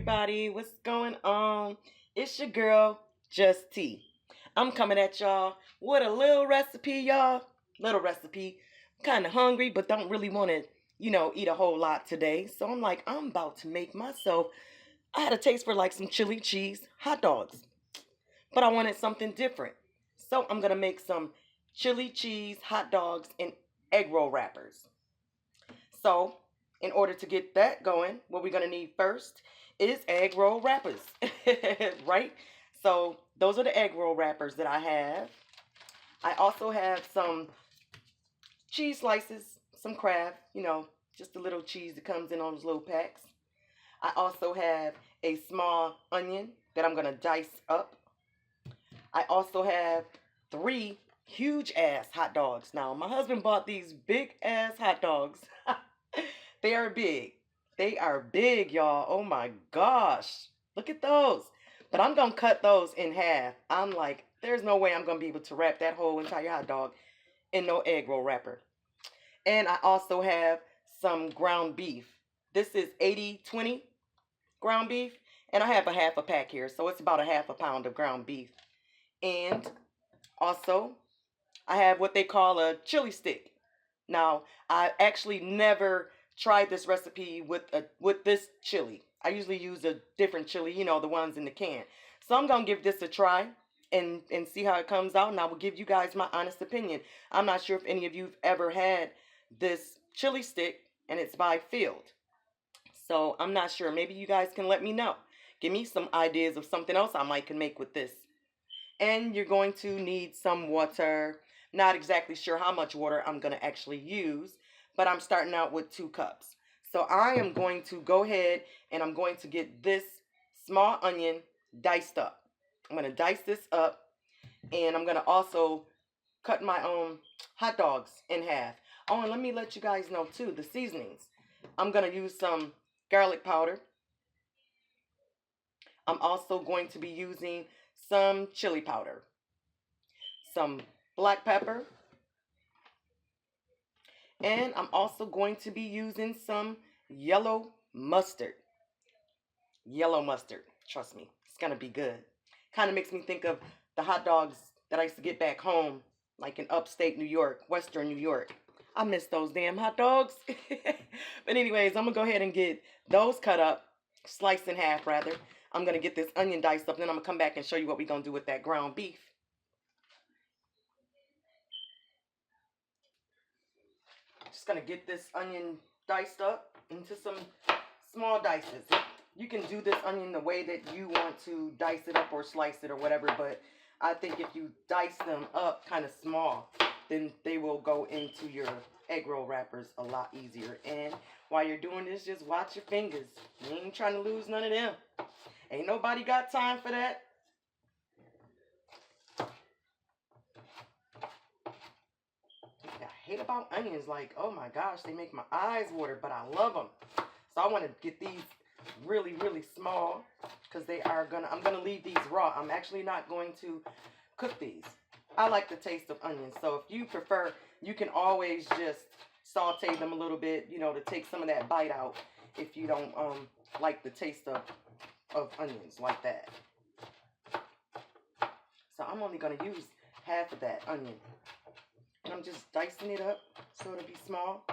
everybody, what's going on? It's your girl, Just T. I'm coming at y'all with a little recipe, y'all. Little recipe. Kind of hungry, but don't really want to, eat a whole lot today. So I'm like, I'm about to make myself. I had a taste for like some chili cheese hot dogs, but I wanted something different. So I'm gonna make some chili cheese hot dogs and egg roll wrappers. So, in order to get that going, what we're going to need first is egg roll wrappers, right? So, those are the egg roll wrappers that I have. I also have some cheese slices, some Kraft, just a little cheese that comes in on those little packs. I also have a small onion that I'm going to dice up. I also have 3 huge ass hot dogs. Now, my husband bought these big ass hot dogs. They are big. They are big, y'all. Oh my gosh. Look at those. But I'm going to cut those in half. I'm like, there's no way I'm going to be able to wrap that whole entire hot dog in no egg roll wrapper. And I also have some ground beef. This is 80-20 ground beef. And I have a half a pack here. So it's about a half a pound of ground beef. And also, I have what they call a chili stick. Now, I actually never tried this recipe with this chili. I usually use a different chili, the ones in the can. So I'm going to give this a try and see how it comes out. And I will give you guys my honest opinion. I'm not sure if any of you have ever had this chili stick, and it's by Field. So I'm not sure. Maybe you guys can let me know. Give me some ideas of something else I might can make with this. And you're going to need some water. Not exactly sure how much water I'm going to actually use, but I'm starting out with 2 cups. So I am going to go ahead and I'm going to get this small onion diced up. I'm going to dice this up, and I'm going to also cut my hot dogs in half. Oh, and let me let you guys know too, the seasonings. I'm going to use some garlic powder. I'm also going to be using some chili powder, some black pepper, and I'm also going to be using some yellow mustard. Yellow mustard, trust me, it's gonna be good. Kind of makes me think of the hot dogs that I used to get back home, like in upstate New York, western New York. I miss those damn hot dogs. But anyways, I'm gonna go ahead and get those cut up, sliced in half rather. I'm gonna get this onion diced up, then I'm gonna come back and show you what we're gonna do with that ground beef. Just gonna get this onion diced up into some small dices. You can do this onion the way that you want to dice it up or slice it or whatever, but I think if you dice them up kind of small, then they will go into your egg roll wrappers a lot easier. And while you're doing this, just watch your fingers. You ain't trying to lose none of them. Ain't nobody got time for that. I hate about onions, like, oh my gosh, they make my eyes water, but I love them. So I want to get these really, really small because I'm gonna leave these raw. I'm actually not going to cook these. I like the taste of onions. So if you prefer, you can always just saute them a little bit, to take some of that bite out if you don't like the taste of onions like that. So I'm only gonna use half of that onion. And I'm just dicing it up so it'll be small.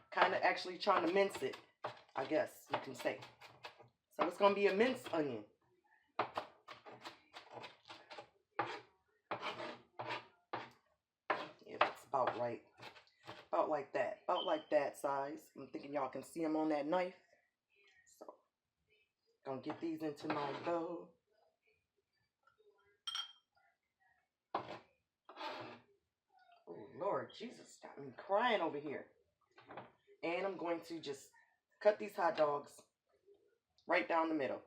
Kind of actually trying to mince it, I guess you can say. So it's going to be a minced onion. Yeah, that's about right. About like that. About like that size. I'm thinking y'all can see them on that knife. So, going to get these into my bowl. Oh, Lord Jesus, got me crying over here. And I'm going to just cut these hot dogs right down the middle.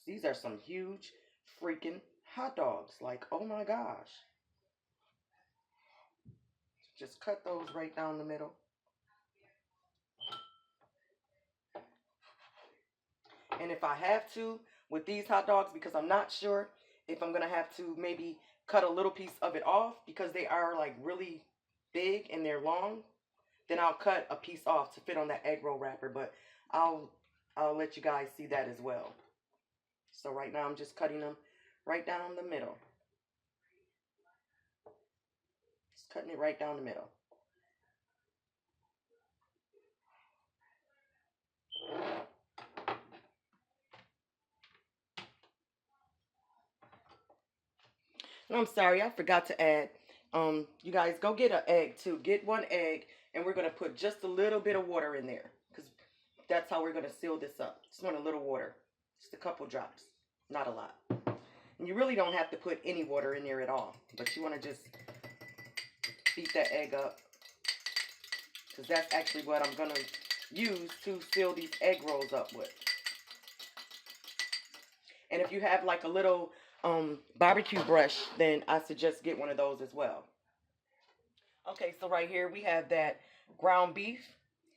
These are some huge freaking hot dogs. Like, oh my gosh. Just cut those right down the middle. And if I have to, with these hot dogs, because I'm not sure if I'm going to have to maybe cut a little piece of it off because they are like really big and they're long, then I'll cut a piece off to fit on that egg roll wrapper. But I'll let you guys see that as well. So right now I'm just cutting them right down the middle. Just cutting it right down the middle. And I'm sorry, I forgot to add. You guys go get an egg too. Get one egg, and we're gonna put just a little bit of water in there, because that's how we're gonna seal this up. Just want a little water, just a couple drops, not a lot. And you really don't have to put any water in there at all, but you want to just beat that egg up, because that's actually what I'm gonna use to seal these egg rolls up with. And if you have like a little barbecue brush, then I suggest get one of those as well. Okay, so right here we have that ground beef,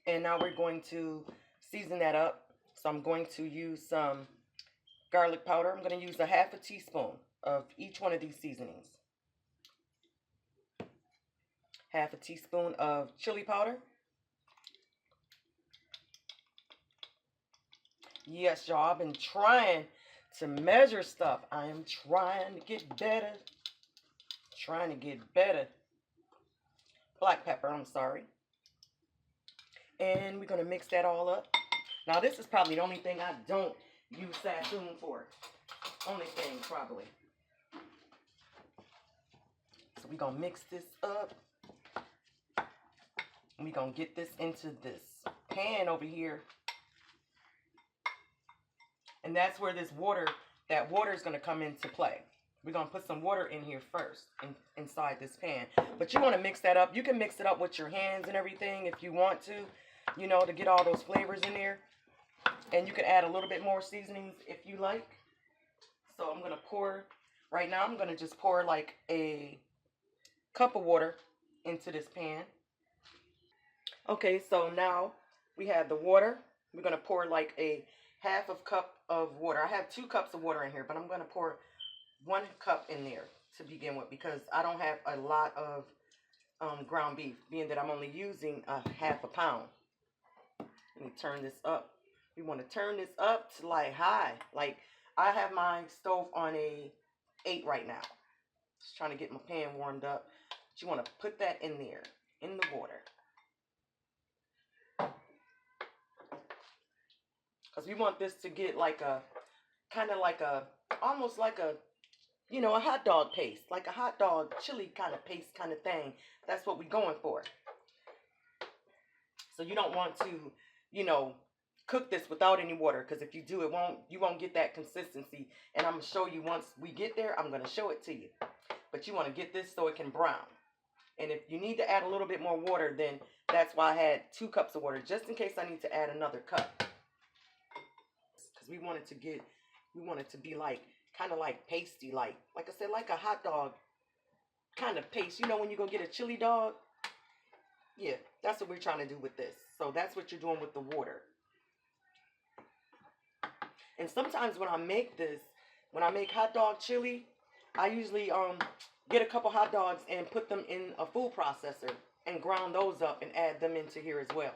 and now we're going to season that up. So I'm going to use some garlic powder. I'm going to use a half a teaspoon of each one of these seasonings. Half a teaspoon of chili powder. Yes, y'all, I've been trying to measure stuff. I am trying to get better. Trying to get better. Black pepper, I'm sorry. And we're going to mix that all up. Now, this is probably the only thing I don't use sassoon for. Only thing, probably. So we're going to mix this up. And we're going to get this into this pan over here. And that's where this water, that water is going to come into play. We're going to put some water in here first, inside this pan. But you want to mix that up. You can mix it up with your hands and everything if you want to, you know, to get all those flavors in there. And you can add a little bit more seasonings if you like. So I'm going to pour, right now I'm going to just pour like a cup of water into this pan. Okay, so now we have the water. We're going to pour like a half of cup of water. I have 2 cups of water in here, but I'm going to pour 1 cup in there to begin with, because I don't have a lot of ground beef, being that I'm only using a half a pound. Let me turn this up. We want to turn this up to like high. Like, I have my stove on a 8 right now. Just trying to get my pan warmed up. But you want to put that in there, in the water. Because we want this to get like a, kind of like a, almost like a, you know, a hot dog paste. Like a hot dog chili kind of paste kind of thing. That's what we're going for. So you don't want to, you know, cook this without any water, because if you do, you won't get that consistency. And I'm going to show you once we get there. I'm going to show it to you. But you want to get this so it can brown. And if you need to add a little bit more water, then that's why I had 2 cups of water, just in case I need to add another cup. Because we want it to be like, kind of like pasty, like I said, like a hot dog kind of paste. You know when you go get a chili dog? Yeah, that's what we're trying to do with this. So that's what you're doing with the water. And sometimes when I make this, when I make hot dog chili, I usually get a couple hot dogs and put them in a food processor and ground those up and add them into here as well.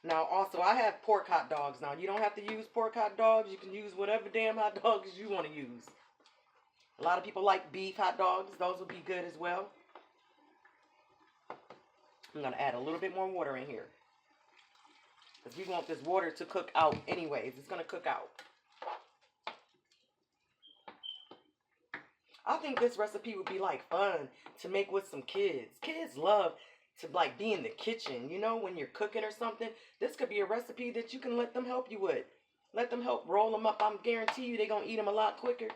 Now, also, I have pork hot dogs. Now, you don't have to use pork hot dogs. You can use whatever damn hot dogs you want to use. A lot of people like beef hot dogs. Those would be good as well. I'm going to add a little bit more water in here, because we want this water to cook out anyways. It's going to cook out. I think this recipe would be like fun to make with some kids. Kids love to like be in the kitchen, you know, when you're cooking or something. This could be a recipe that you can let them help you with. Let them help roll them up. I'm guarantee you they're going to eat them a lot quicker.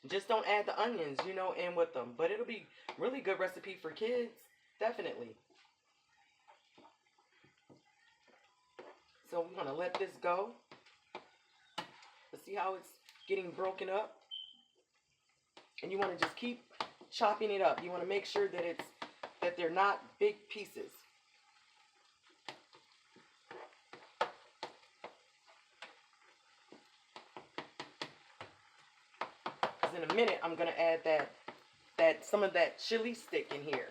Just don't add the onions, you know, in with them. But it'll be really good recipe for kids. Definitely. So we're going to let this go. Let's see how it's getting broken up. And you want to just keep chopping it up. You want to make sure that they're not big pieces. Because in a minute I'm going to add some of that chili stick in here.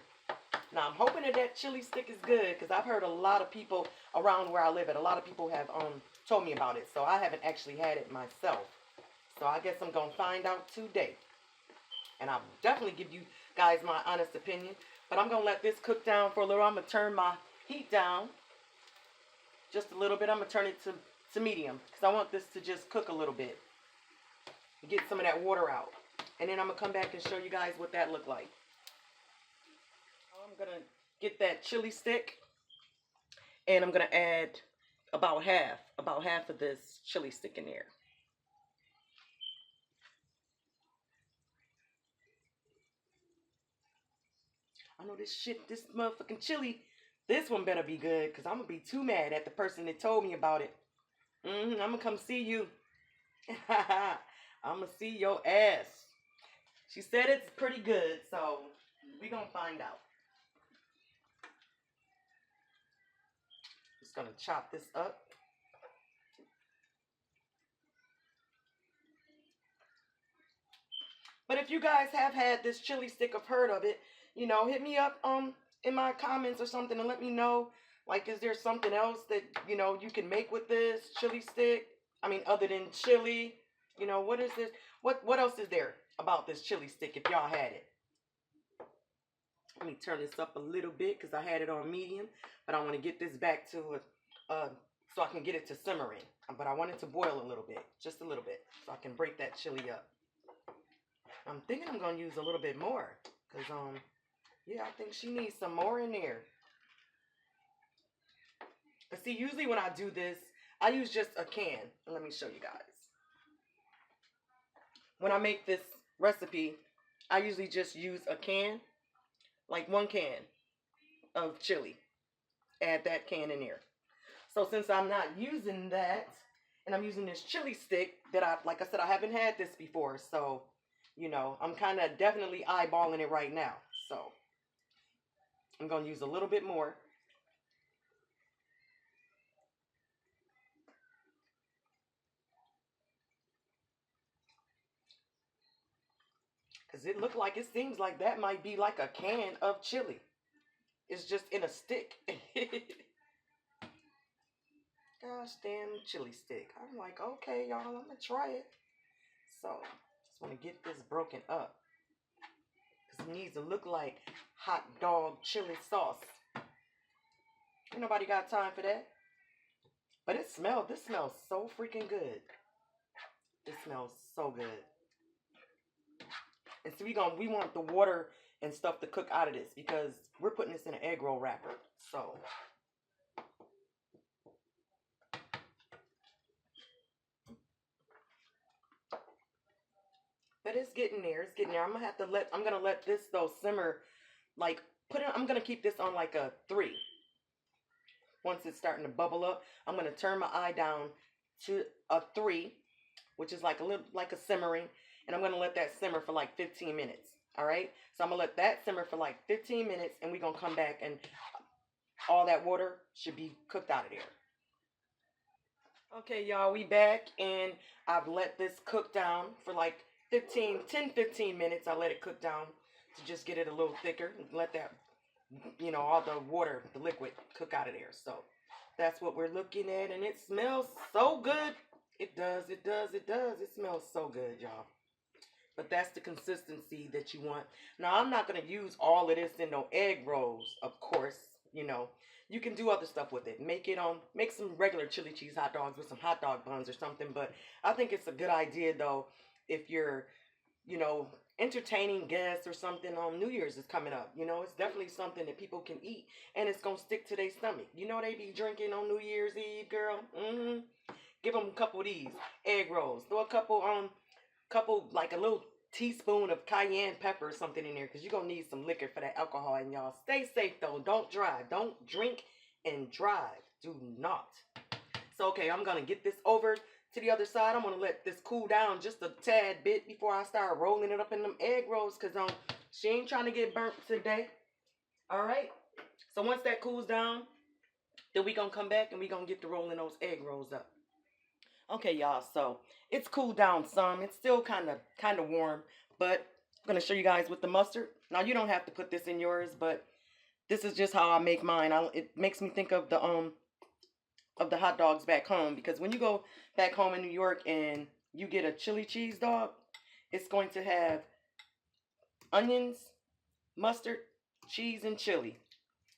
Now I'm hoping that that chili stick is good because I've heard a lot of people around where I live at. A lot of people have told me about it, so I haven't actually had it myself. So I guess I'm gonna find out today, and I'll definitely give you guys my honest opinion. But I'm gonna let this cook down for a little. I'm gonna turn my heat down just a little bit. I'm gonna turn it to medium because I want this to just cook a little bit, get some of that water out, and then I'm gonna come back and show you guys what that looked like. I'm gonna get that chili stick, and I'm gonna add about half of this chili stick in there. I know this motherfucking chili, this one better be good because I'm gonna be too mad at the person that told me about it. I'm gonna come see you. I'm gonna see your ass. She said it's pretty good, so we gonna find out. Just gonna chop this up. But if you guys have had this chili stick or heard of it, hit me up in my comments or something and let me know. Like, is there something else that you can make with this chili stick? I mean, other than chili, what is this? What else is there about this chili stick if y'all had it? Let me turn this up a little bit because I had it on medium, but I want to get this back to so I can get it to simmering. But I want it to boil a little bit, just a little bit, so I can break that chili up. I'm thinking I'm going to use a little bit more because, yeah, I think she needs some more in there. But see, usually when I do this, I use just a can. Let me show you guys. When I make this recipe, I usually just use a can, like 1 can of chili. Add that can in there. So since I'm not using that, and I'm using this chili stick that like I said, I haven't had this before, so I'm kind of definitely eyeballing it right now. So I'm going to use a little bit more. Because it seems like that might be like a can of chili. It's just in a stick. Gosh damn chili stick. I'm like, okay, y'all, I'm going to try it. So just want to get this broken up. Because it needs to look like hot dog chili sauce. Ain't nobody got time for that. But this smells so freaking good. It smells so good. And so we want the water and stuff to cook out of this because we're putting this in an egg roll wrapper. So but it's getting there. It's getting there. I'm gonna let this though simmer. Like I'm gonna keep this on like a 3. Once it's starting to bubble up, I'm gonna turn my eye down to a 3, which is like a simmering, and I'm gonna let that simmer for like 15 minutes. All right, so I'm gonna let that simmer for like 15 minutes, and we're gonna come back, and all that water should be cooked out of there. Okay, y'all, we back, and I've let this cook down for like 10, 15 minutes. I let it cook down to just get it a little thicker, and let that all the water, the liquid, cook out of there. So that's what we're looking at, and it smells so good. It does. It smells so good, y'all. But that's the consistency that you want. Now, I'm not going to use all of this in no egg rolls, of course. You can do other stuff with it. Make some regular chili cheese hot dogs with some hot dog buns or something. But I think it's a good idea, though, if you're, entertaining guests or something on New Year's is coming up. It's definitely something that people can eat, and it's going to stick to their stomach. They be drinking on New Year's Eve, girl. Give them a couple of these egg rolls. Throw a couple, like a little teaspoon of cayenne pepper or something in there, because you're going to need some liquor for that alcohol. And y'all, stay safe, though. Don't drive. Don't drink and drive. Do not. So, okay, I'm going to get this over to the other side. I'm going to let this cool down just a tad bit before I start rolling it up in them egg rolls, because she ain't trying to get burnt today. All right? So once that cools down, then we going to come back and we going to get to rolling those egg rolls up. Okay, y'all, so it's cooled down some. It's still kind of warm, but I'm going to show you guys with the mustard. Now, you don't have to put this in yours, but This is just how I make mine. It makes me think of the hot dogs back home, because when you go back home in New York and you get a chili cheese dog, it's going to have onions, mustard, cheese, and chili.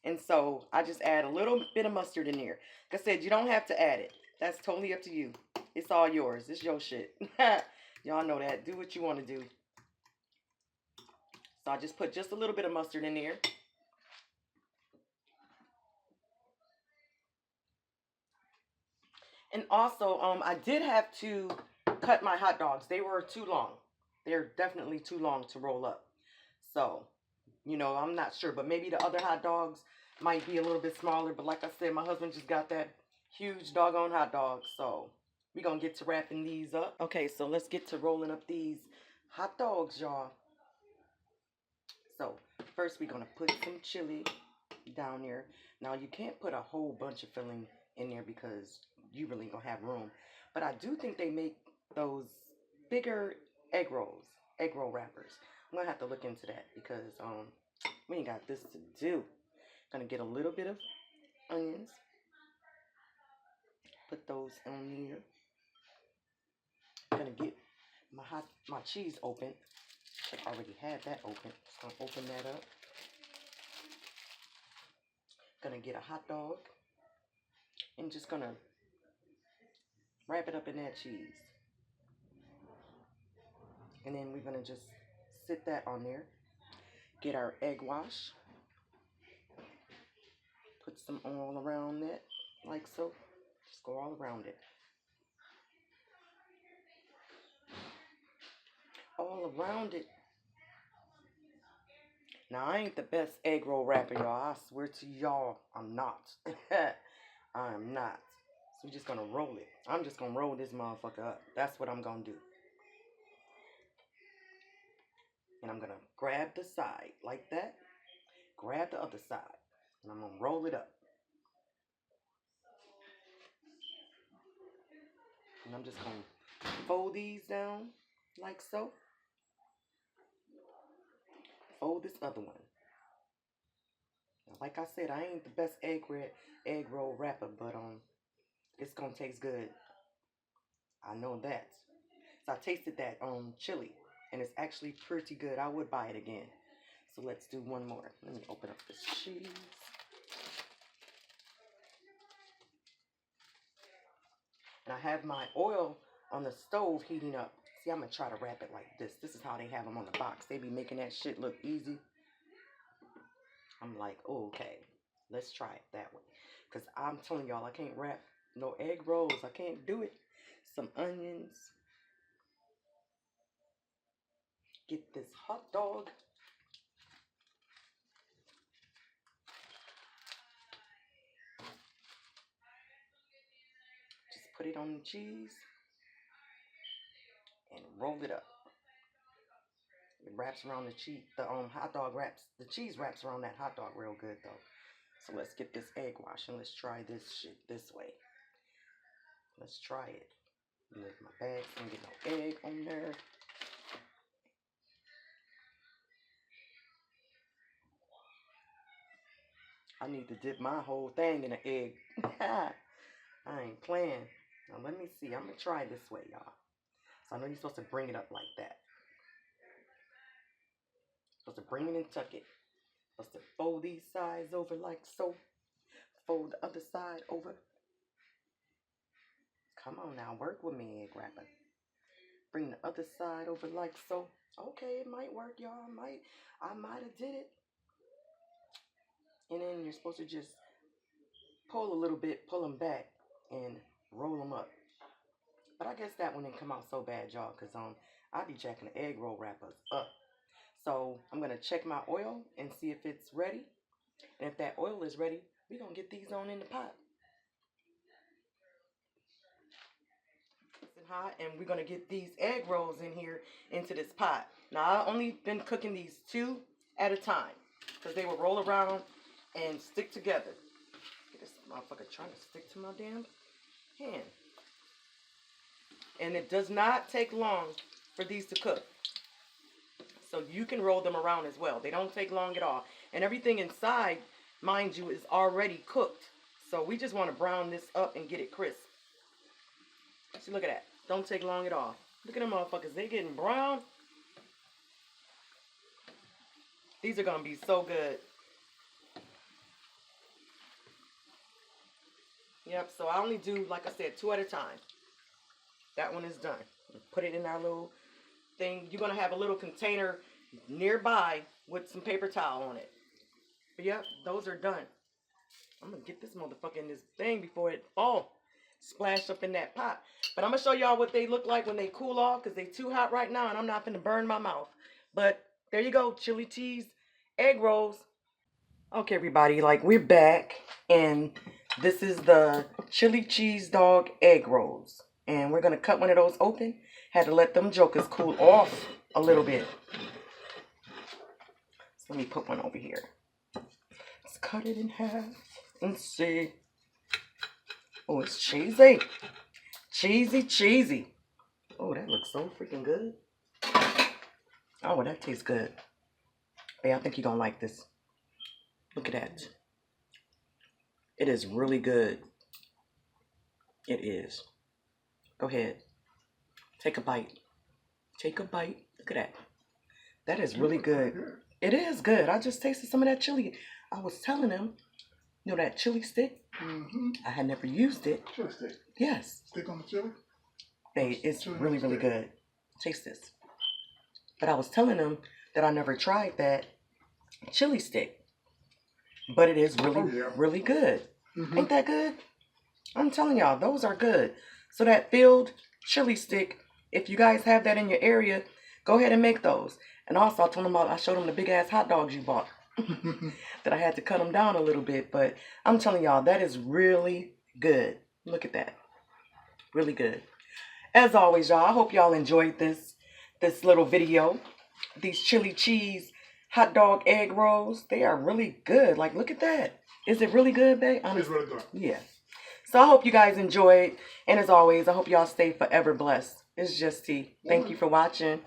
And so I just add a little bit of mustard in there. Like I said, you don't have to add it. That's totally up to you. It's all yours. It's your shit. Y'all know that. Do what you want to do. So I just put just a little bit of mustard in there. And also, I did have to cut my hot dogs. They were too long. They're definitely too long to roll up. So, you know, I'm not sure, but maybe the other hot dogs might be a little bit smaller. But like I said, my husband just got that huge doggone hot dog. So we're going to get to wrapping these up. Okay, so let's get to rolling up these hot dogs, y'all. So first we're going to put some chili down there. Now you can't put a whole bunch of filling in there because you really don't have room. But I do think they make those bigger egg roll wrappers. I'm gonna have to look into that because we ain't got this to do. Gonna get a little bit of onions, put those on here. Gonna get my cheese open. I already had that open. Just gonna open that up. Gonna get a hot dog and just gonna wrap it up in that cheese. And then we're gonna just sit that on there. Get our egg wash. Put some all around it, like so. Just go all around it. All around it. Now, I ain't the best egg roll wrapper, y'all. I swear to y'all, I'm not. I am not. So we're just gonna roll it. I'm just gonna roll this motherfucker up. That's what I'm gonna do. And I'm gonna grab the side like that. Grab the other side. And I'm gonna roll it up. And I'm just gonna fold these down like so. Fold this other one. Now, like I said, I ain't the best egg roll wrapper, but it's gonna taste good. I know that. So I tasted that chili, and it's actually pretty good. I would buy it again. So let's do one more. Let me open up this cheese. And I have my oil on the stove heating up. See, I'm going to try to wrap it like this. This is how they have them on the box. They be making that shit look easy. I'm like, oh, okay, let's try it that way. Because I'm telling y'all, I can't wrap no egg rolls. I can't do it. Some onions. Get this hot dog. Just put it on the cheese. And roll it up. It wraps around the cheese. The hot dog wraps. The cheese wraps around that hot dog real good though. So let's get this egg wash and let's try this shit this way. Let's try it. Move my bag so I don't get no egg on there. I need to dip my whole thing in an egg. I ain't playing. Now let me see. I'm gonna try this way, y'all. So I know you're supposed to bring it up like that. Supposed to bring it and tuck it. Supposed to fold these sides over like so. Fold the other side over. Come on now, work with me, egg wrapper. Bring the other side over like so. Okay, it might work, y'all. I might have did it. And then you're supposed to just pull a little bit, pull them back, and roll them up. But I guess that one didn't come out so bad, y'all, because I be jacking the egg roll wrappers up. So I'm going to check my oil and see if it's ready. And if that oil is ready, we're going to get these on in the pot. It's hot, and we're going to get these egg rolls in here into this pot. Now, I've only been cooking these 2 at a time because they will roll around and stick together. This motherfucker trying to stick to my damn hand. And it does not take long for these to cook. So you can roll them around as well. They don't take long at all. And everything inside mind you, is already cooked. So we just want to brown this up and get it crisp. See, look at that. Don't take long at all. Look at them motherfuckers. They getting brown. These are going to be so good. Yep, so I only do, like I said, 2 at a time. That one is done. Put it in our little thing. You're going to have a little container nearby with some paper towel on it. But yep, those are done. I'm going to get this motherfucker in this thing before it splash up in that pot. But I'm going to show y'all what they look like when they cool off, because they too hot right now and I'm not going to burn my mouth. But there you go, chili cheese egg rolls. Okay, everybody, like, we're back, and this is the chili cheese dog egg rolls. And we're going to cut one of those open. Had to let them jokers cool off a little bit. So let me put one over here. Let's cut it in half and see. Oh, it's cheesy. Cheesy, cheesy. Oh, that looks so freaking good. Oh, that tastes good. Hey, I think you're going to like this. Look at that. It is really good. It is. Go ahead. Take a bite. Take a bite. Look at that. That is really good. It is good. I just tasted some of that chili. I was telling them, you know that chili stick? Mm-hmm. I had never used it. Chili stick? Yes. Stick on the chili? Hey, it's chili really, really good. Taste this. But I was telling them that I never tried that chili stick. But it is really, really good. Mm-hmm. Ain't that good? I'm telling y'all, those are good. So that filled chili stick, if you guys have that in your area, go ahead and make those. And also, I showed them the big ass hot dogs you bought. That I had to cut them down a little bit. But I'm telling y'all, that is really good. Look at that. Really good. As always, y'all, I hope y'all enjoyed this little video. These chili cheese hot dog egg rolls. They are really good. Like, look at that. Is it really good, babe? It's really good. Yeah. So I hope you guys enjoyed. And as always, I hope y'all stay forever blessed. It's Just Tea. Thank you for watching.